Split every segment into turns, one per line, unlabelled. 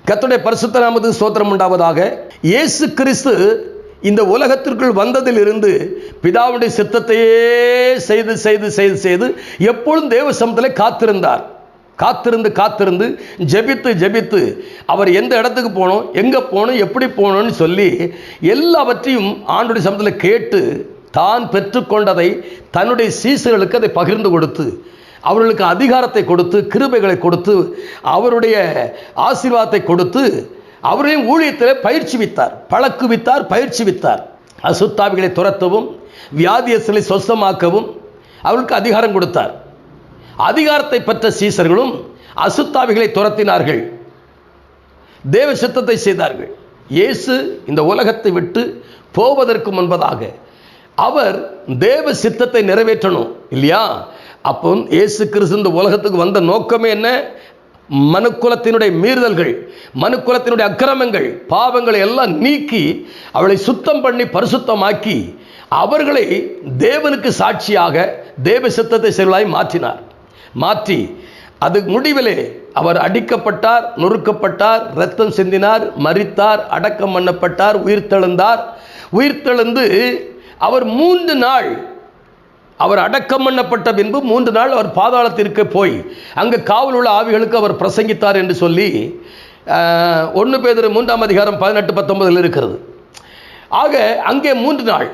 கர்த்தருடைய பரிசுத்த நாமத்துக்கு ஸ்தோத்திரம் உண்டாவதாக. இயேசு கிறிஸ்து இந்த உலகத்திற்குள் வந்ததிலிருந்து பிதாவுடைய சித்தத்தையே செய்து செய்து செய்து செய்து எப்பொழுதும் தேவ சமூகத்தில் காத்திருந்தார். காத்திருந்து ஜெபித்து ஜெபித்து அவர் எந்த இடத்துக்கு போகணும், எங்கே போகணும், எப்படி போகணும்னு சொல்லி எல்லாவற்றையும் ஆண்டவருடைய சமூகத்தில் கேட்டு தான் பெற்றுக்கொண்டதை தன்னுடைய சீசர்களுக்கு அதை பகிர்ந்து கொடுத்து அவர்களுக்கு அதிகாரத்தை கொடுத்து கிருபைகளை கொடுத்து அவருடைய ஆசீர்வாதத்தை கொடுத்து அவரையும் ஊழியத்தில் பயிற்சிவித்தார், பழக்குவித்தார், பயிற்சிவித்தார். அசுத்தாவிகளை துரத்தவும் வியாதியஸ்தலை சொஸ்தமாக்கவும் அவர்களுக்கு அதிகாரம் கொடுத்தார். அதிகாரத்தை பெற்ற சீசர்களும் அசுத்தாவிகளை துரத்தினார்கள், தேவ சித்தத்தை செய்தார்கள். இயேசு இந்த உலகத்தை விட்டு போவதற்கு முன்பதாக அவர் தேவ சித்தத்தை நிறைவேற்றணும் இல்லையா? அப்போ இயேசு கிறிஸ்து இந்த உலகத்துக்கு வந்த நோக்கமே என்ன? மனுக்குலத்தினுடைய மீறுதல்கள், மனுக்குலத்தினுடைய அக்கிரமங்கள், பாவங்களை எல்லாம் நீக்கி அவளை சுத்தம் பண்ணி பரிசுத்தமாக்கி அவர்களை தேவனுக்கு சாட்சியாக தேவ சித்தத்தை செயலாய் மாற்றினார். மாற்றி அது முடிவிலே அவர் அடிக்கப்பட்டார், நொறுக்கப்பட்டார், இரத்தம் சிந்தினார், மரித்தார், அடக்கம் பண்ணப்பட்டார், உயிர்த்தெழுந்தார். உயிர்த்தெழுந்து அவர் 3 நாள் அவர் அடக்கம் பண்ணப்பட்ட பின்பு 3 நாள் அவர் பாதாளத்திற்கு போய் அங்கே காவல் உள்ள ஆவிகளுக்கு அவர் பிரசங்கித்தார் என்று சொல்லி 1 பேதுரு 3ஆம் அதிகாரம் 18-19 இருக்கிறது. ஆக அங்கே 3 நாள்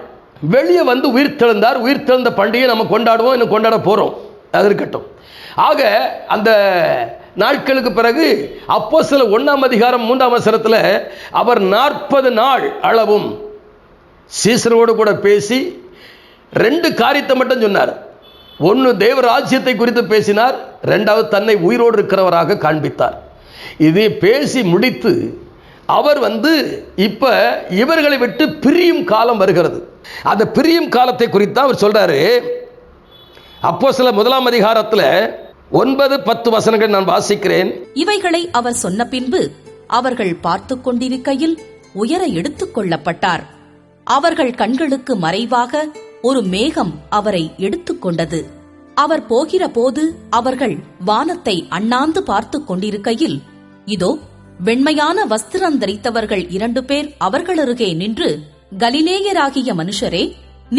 வெளியே வந்து உயிர்த்தெழுந்தார். உயிர்த்தெழுந்த பண்டிகை நம்ம கொண்டாடுவோம், இன்னும் கொண்டாட போகிறோம், அது இருக்கட்டும். ஆக அந்த நாட்களுக்கு பிறகு அப்போஸ்தலர் 1ஆம் அதிகாரம் 3ஆம் வசனத்தில் அவர் 40 நாள் அளவும் சீசரோடு கூட பேசி 2 காரியத்தை மட்டும் சொன்னார். 1 தேவ ராஜ்யத்தை குறித்து பேசினார், 2வது தன்னை உயிரோடு இருக்கிறவராக காண்பித்தார். இதை பேசி முடித்து அவர் இப்ப இவர்களை விட்டு பிரியும் காலம் வருகிறது. அந்த பிரியும் காலத்தை குறித்து அவர் சொல்றாரு. அப்போஸ்தலர் 1ஆம் அதிகாரத்தில் 9-10 வசனங்கள் நான் வாசிக்கிறேன்.
இவைகளை அவர் சொன்ன பின்பு அவர்கள் பார்த்து கொண்டிருக்கையில் உயர எடுத்துக் கொள்ளப்பட்டார். அவர்கள் கண்களுக்கு மறைவாக ஒரு மேகம் அவரை எடுத்துக்கொண்டது. அவர் போகிற போது அவர்கள் வானத்தை அண்ணாந்து பார்த்து கொண்டிருக்கையில் இதோ வெண்மையான வஸ்திரம் தரித்தவர்கள் 2 பேர் அவர்களருகே நின்று, கலிலேயராகிய மனுஷரே,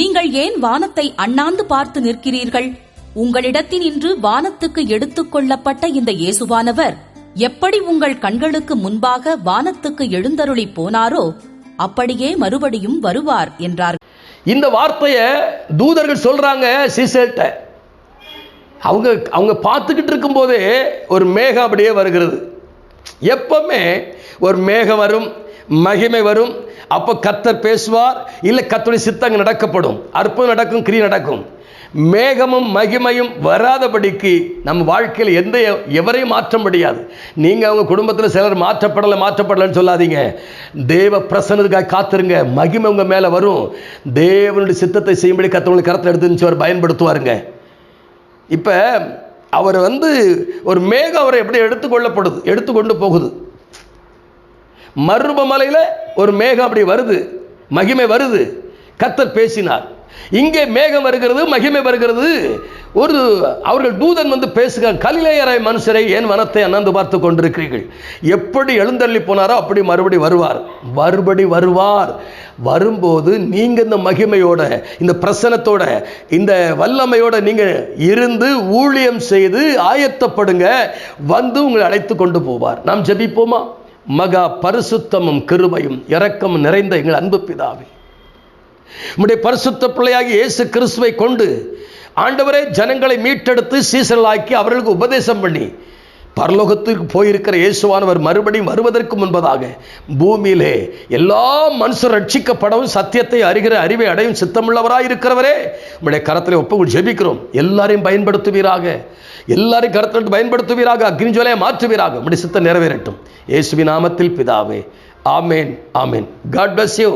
நீங்கள் ஏன் வானத்தை அண்ணாந்து பார்த்து நிற்கிறீர்கள்? உங்களிடத்தினின்று வானத்துக்கு எடுத்துக் கொள்ளப்பட்ட இந்த இயேசுவானவர் எப்படி உங்கள் கண்களுக்கு முன்பாக வானத்துக்கு எழுந்தருளி போனாரோ அப்படியே மறுபடியும் வருவார் என்றார்.
இந்த வார்த்தையை தூதர்கள் சொல்றாங்க சீசர்ட்ட. அவங்க பார்த்துக்கிட்டு இருக்கும் போதே ஒரு மேகம் அப்படியே வருகிறது. எப்பவுமே ஒரு மேகம் வரும், மகிமை வரும். அப்போ கர்த்தர் பேசுவார், இல்லை கர்த்தருடைய சித்தம் நடக்கப்படும், அற்புதம் நடக்கும், கிரியை நடக்கும். மேகமும் மகிமையும் வராதபடிக்கு நம்ம வாழ்க்கையில் எவரையும் மாற்ற முடியாது. நீங்கள் அவங்க குடும்பத்தில் சிலர் மாற்றப்படலைன்னு சொல்லாதீங்க. தேவ பிரசன்னத்துக்காக காத்துருங்க. மகிமை உங்கள் மேலே வரும். தேவனுடைய சித்தத்தை செய்யும்படி கர்த்தருடைய கரத்தில் எடுத்துன்னு அவர் பயன்படுத்துவாருங்க. இப்போ அவர் ஒரு மேகம் அவரை எப்படி எடுத்துக்கொண்டு போகுது. மருபமலையில் ஒரு மேகம் அப்படி வருது, மகிமை வருது. கர்த்தர் பேசினார். இங்கே மேகம் வருகிறது, மகிமை வருகிறது. அவர்கள் தூதன் பேசுகிறார், கலிலேயராய் மனுஷரை ஏன் வனத்தை அண்ணாந்து பார்த்து கொண்டிருக்கிறீர்கள்? எப்படி எழுந்தள்ளி போனாரோ அப்படி மறுபடி வருவார். வரும்போது நீங்க இந்த மகிமையோட, இந்த பிரசனத்தோட, இந்த வல்லமையோட நீங்க இருந்து ஊழியம் செய்து ஆயத்தப்படுங்க. உங்களை அழைத்து கொண்டு போவார். நாம் ஜெபிப்போமா? மகா பரிசுத்தமும் கிருபையும் இரக்கமும் நிறைந்த எங்கள் அன்பு பிதாவே, உம்முடைய பரிசுத்த பிள்ளையாகி இயேசு கிறிஸ்துவை கொண்டு ஆண்டவரே ஜனங்களை மீட்டெடுத்து சீசர்களாக்கி அவர்களுக்கு உபதேசம் பண்ணி பரலோகத்திற்கு போயிருக்கிற இயேசுவானவர் மறுபடியும் வருவதற்கு முன்பதாக பூமியிலே எல்லா மனுஷர் ரட்சிக்கப்படவும் சத்தியத்தை அறிகிற அறிவை அடையும் சித்தமுள்ளவராக இருக்கிறவரே, உம்முடைய கரத்தில் ஒப்பு ஜெபிக்கிறோம். எல்லாரையும் பயன்படுத்துவீராக, எல்லாரையும் கரத்தில் பயன்படுத்துவீராக, அக்னிஜ்வாலையை மாற்றுவீராக. உம்முடைய சித்தம் நிறைவேறட்டும். இயேசுவின் நாமத்தில் பிதாவே, ஆமேன், ஆமேன். God bless you.